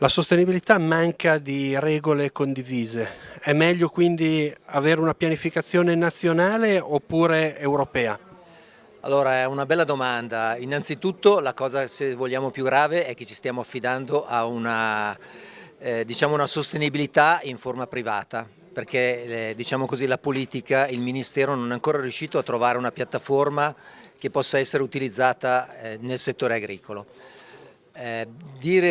La sostenibilità manca di regole condivise. È meglio quindi avere una pianificazione nazionale oppure europea? Allora, è una bella domanda. Innanzitutto la cosa, se vogliamo, più grave è che ci stiamo affidando a diciamo una sostenibilità in forma privata, perché diciamo così, la politica, il Ministero non è ancora riuscito a trovare una piattaforma che possa essere utilizzata nel settore agricolo.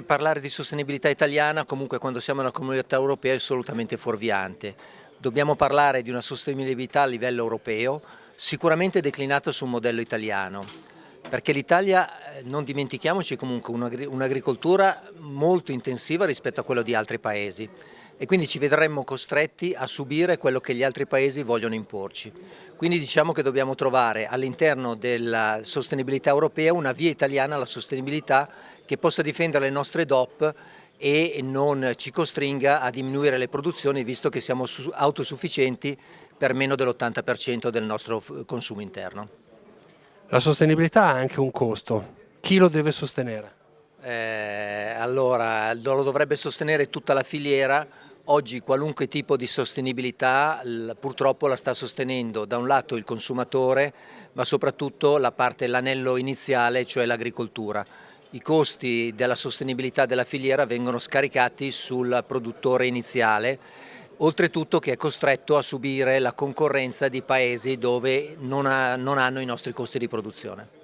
Parlare di sostenibilità italiana comunque quando siamo nella comunità europea è assolutamente fuorviante. Dobbiamo parlare di una sostenibilità a livello europeo, sicuramente declinata su un modello italiano, perché l'Italia, non dimentichiamoci, comunque un'agricoltura molto intensiva rispetto a quello di altri paesi e quindi ci vedremmo costretti a subire quello che gli altri paesi vogliono imporci. Quindi diciamo che dobbiamo trovare all'interno della sostenibilità europea una via italiana alla sostenibilità che possa difendere le nostre DOP e non ci costringa a diminuire le produzioni, visto che siamo autosufficienti per meno dell'80% del nostro consumo interno. La sostenibilità ha anche un costo. Chi lo deve sostenere? Allora, lo dovrebbe sostenere tutta la filiera. Oggi qualunque tipo di sostenibilità purtroppo la sta sostenendo da un lato il consumatore, ma soprattutto l'anello iniziale, cioè l'agricoltura. I costi della sostenibilità della filiera vengono scaricati sul produttore iniziale, oltretutto che è costretto a subire la concorrenza di paesi dove non hanno i nostri costi di produzione.